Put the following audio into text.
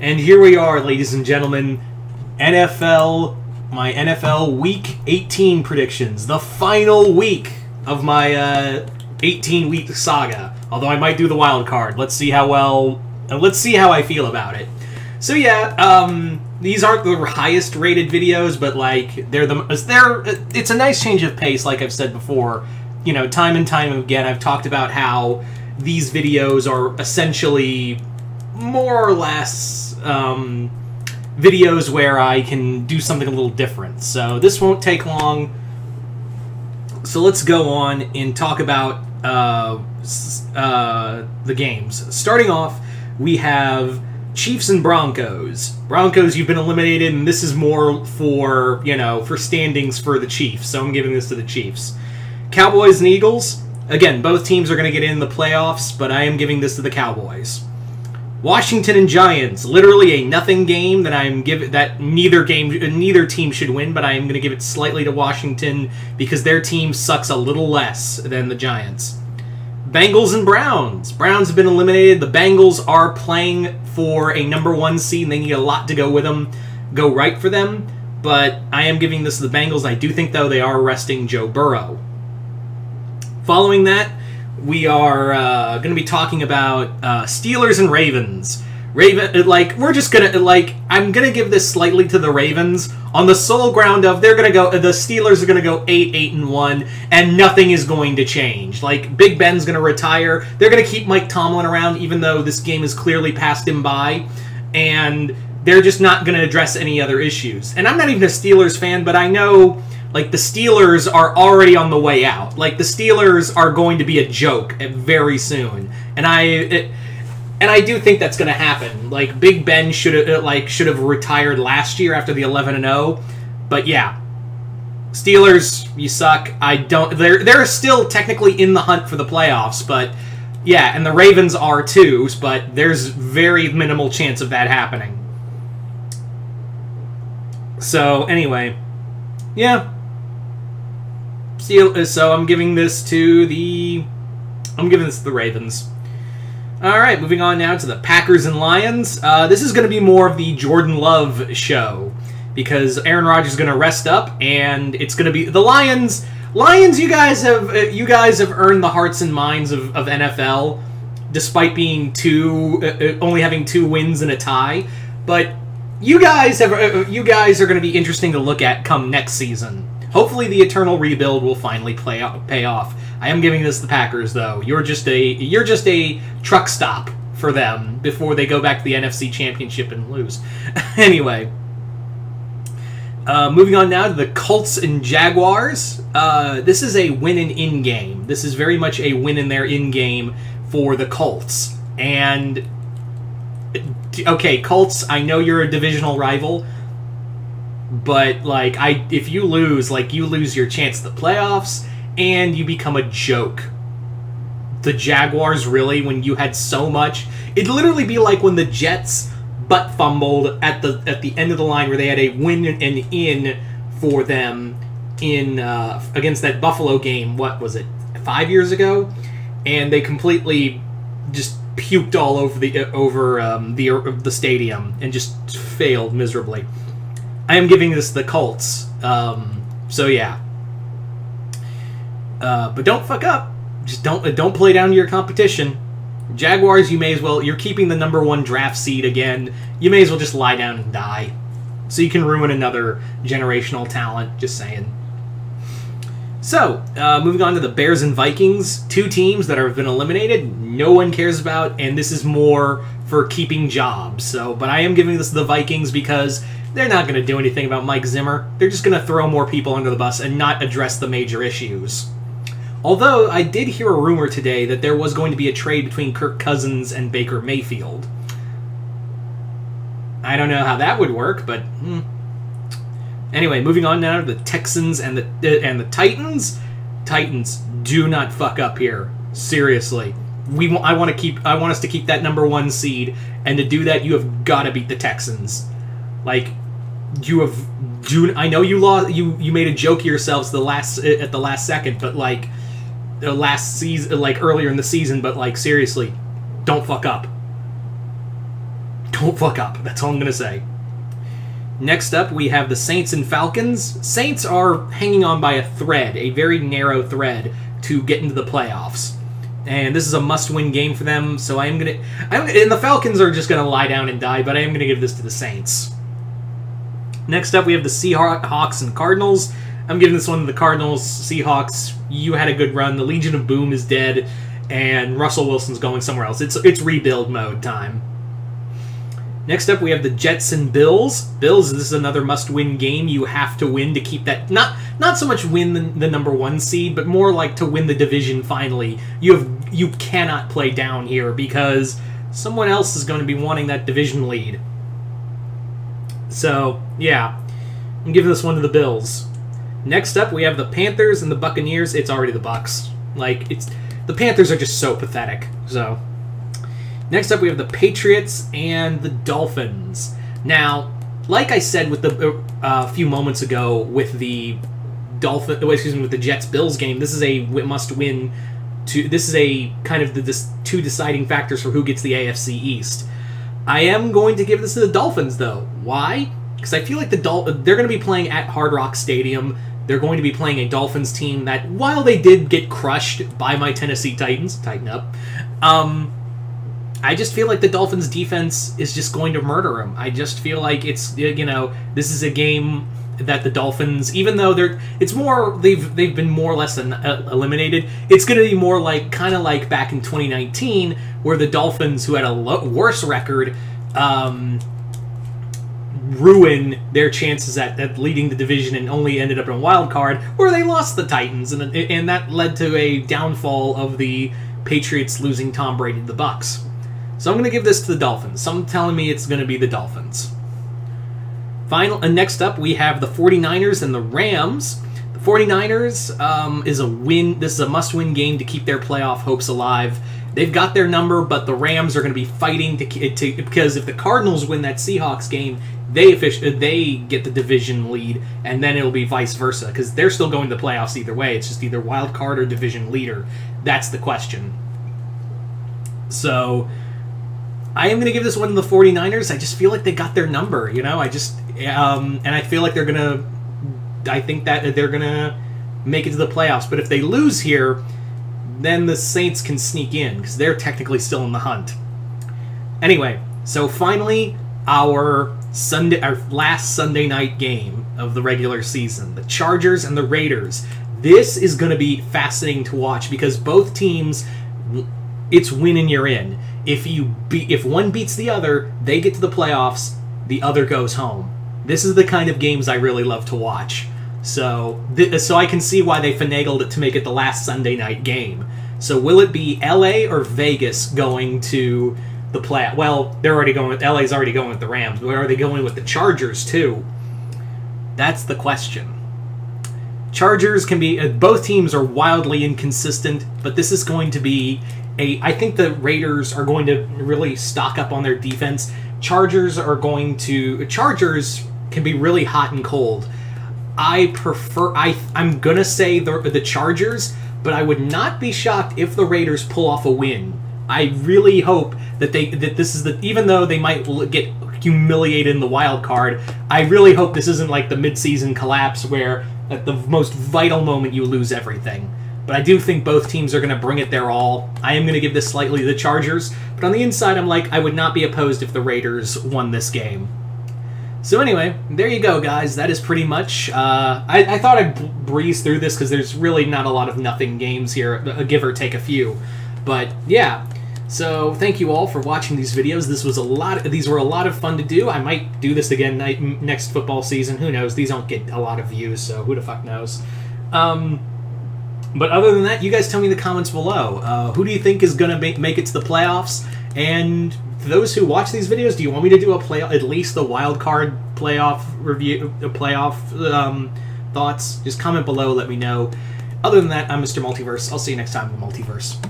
And here we are, ladies and gentlemen, my NFL Week 18 predictions. The final week of my 18-week saga. Although I might do the wild card. Let's see how I feel about it. So yeah, these aren't the highest rated videos, but like it's a nice change of pace, like I've said before. You know, time and time again, I've talked about how these videos are essentially more or less videos where I can do something a little different. So this won't take long. So let's go on and talk about the games. Starting off, we have Chiefs and Broncos. Broncos, you've been eliminated, and this is more for, you know, for standings for the Chiefs. So I'm giving this to the Chiefs. Cowboys and Eagles. Again, both teams are going to get in the playoffs, but I am giving this to the Cowboys. Washington and Giants, literally a nothing game that neither team should win, but I am going to give it slightly to Washington because their team sucks a little less than the Giants. Bengals and Browns. Browns have been eliminated. The Bengals are playing for a #1 seed, and they need a lot to go right for them, but I am giving this to the Bengals. I do think, though, they are resting Joe Burrow. Following that, we are going to be talking about Steelers and Ravens. I'm going to give this slightly to the Ravens on the sole ground of the Steelers are going to go 8-1, and nothing is going to change. Like, Big Ben's going to retire. They're going to keep Mike Tomlin around, even though this game has clearly passed him by, and they're just not going to address any other issues. And I'm not even a Steelers fan, but I know, like, the Steelers are already on the way out. Like, the Steelers are going to be a joke very soon. And I do think that's going to happen. Like, Big Ben should have retired last year after the 11-0. But yeah, Steelers, you suck. They're still technically in the hunt for the playoffs, but yeah, and the Ravens are too, but there's very minimal chance of that happening. So anyway, yeah. So I'm giving this to the Ravens. All right, moving on now to the Packers and Lions. This is going to be more of the Jordan Love show because Aaron Rodgers is going to rest up, and it's going to be the Lions. Lions, you guys have earned the hearts and minds of NFL, despite being only having 2 wins and a tie. But you guys are going to be interesting to look at come next season. Hopefully, the eternal rebuild will finally pay off. I am giving this to the Packers, though. You're just a truck stop for them before they go back to the NFC Championship and lose. Anyway, moving on now to the Colts and Jaguars. This is a win and in game. This is very much a win in their in game for the Colts. And okay, Colts, I know you're a divisional rival. But, like, if you lose, you lose your chance at the playoffs, and you become a joke. The Jaguars, really, when you had so much, it'd literally be like when the Jets butt fumbled at the end of the line where they had a win and in for them against that Buffalo game. What was it, 5 years ago? And they completely just puked all over the stadium and just failed miserably. I am giving this to the Colts. So yeah. But don't fuck up. Just don't play down to your competition. Jaguars, you may as well. You're keeping the #1 draft seed again. You may as well just lie down and die, so you can ruin another generational talent. Just saying. So, moving on to the Bears and Vikings, 2 teams that have been eliminated. No one cares about, and this is more for keeping jobs. So, but I am giving this to the Vikings because they're not going to do anything about Mike Zimmer. They're just going to throw more people under the bus and not address the major issues. Although, I did hear a rumor today that there was going to be a trade between Kirk Cousins and Baker Mayfield. I don't know how that would work, but anyway, moving on now to the Texans and the Titans. Titans, do not fuck up here. Seriously. I want us to keep that #1 seed, and to do that, you have got to beat the Texans. Like, I know you lost. You made a joke of yourselves at the last second, but like the last season, like earlier in the season. But like seriously, don't fuck up. don't fuck up. That's all I'm going to say. Next up, we have the Saints and Falcons. Saints are hanging on by a thread, a very narrow thread, to get into the playoffs. And this is a must-win game for them, so and the Falcons are just going to lie down and die, but I am going to give this to the Saints. Next up, we have the Seahawks and Cardinals. I'm giving this one to the Cardinals. Seahawks, you had a good run. The Legion of Boom is dead, and Russell Wilson's going somewhere else. It's rebuild mode time. Next up, we have the Jets and Bills. Bills, this is another must-win game. You have to win to keep that... Not so much win the number 1 seed, but more like to win the division finally. You cannot play down here because someone else is going to be wanting that division lead. So, yeah. I'm giving this one to the Bills. Next up, we have the Panthers and the Buccaneers. It's already the Bucs. The Panthers are just so pathetic. So... Next up, we have the Patriots and the Dolphins. Now, like I said with the few moments ago with the with the Jets-Bills game, this is a must-win. This is a kind of the two deciding factors for who gets the AFC East. I am going to give this to the Dolphins, though. Why? Because I feel like they're going to be playing at Hard Rock Stadium. They're going to be playing a Dolphins team that, while they did get crushed by my Tennessee Titans, tighten up. I just feel like the Dolphins' defense is just going to murder them. I just feel like it's, this is a game that the Dolphins, even though they've been more or less eliminated, it's going to be more like, kind of like back in 2019, where the Dolphins, who had a worse record, ruin their chances at leading the division and only ended up in a wild card, where they lost the Titans, and that led to a downfall of the Patriots losing Tom Brady to the Bucs. So I'm going to give this to the Dolphins. Some telling me it's going to be the Dolphins. Next up, we have the 49ers and the Rams. The 49ers is a win. This is a must-win game to keep their playoff hopes alive. They've got their number, but the Rams are going to be fighting because if the Cardinals win that Seahawks game, they get the division lead, and then it'll be vice versa because they're still going to the playoffs either way. It's just either wild card or division leader. That's the question. So I am going to give this one to the 49ers. I just feel like they got their number, and I feel like I think that they're going to make it to the playoffs. But if they lose here, then the Saints can sneak in because they're technically still in the hunt. Anyway, so finally, our last Sunday night game of the regular season, the Chargers and the Raiders. This is going to be fascinating to watch because both teams, it's win and you're in. If one beats the other, they get to the playoffs, the other goes home. This is the kind of games I really love to watch. So I can see why they finagled it to make it the last Sunday night game. So will it be LA or Vegas going to the play? Well, they're already going with LA's already going with the Rams, but are they going with the Chargers too? That's the question. Chargers can be both teams are wildly inconsistent, but this is going to be I think the Raiders are going to really stock up on their defense. Chargers can be really hot and cold. I'm gonna say the Chargers, but I would not be shocked if the Raiders pull off a win. I really hope that this is even though they might get humiliated in the wild card, I really hope this isn't like the midseason collapse where at the most vital moment you lose everything. But I do think both teams are going to bring it their all. I am going to give this slightly to the Chargers, but on the inside I'm like, I would not be opposed if the Raiders won this game. So anyway, there you go, guys. That is pretty much... I thought I'd breeze through this because there's really not a lot of nothing games here, give or take a few. But yeah, so thank you all for watching these videos. These were a lot of fun to do. I might do this again next football season. Who knows? These don't get a lot of views, so who the fuck knows? But other than that, you guys tell me in the comments below. Who do you think is going to make it to the playoffs? And for those who watch these videos, do you want me to do at least the wild card playoff review, thoughts? Just comment below, let me know. Other than that, I'm Mr. Multiverse. I'll see you next time in the Multiverse.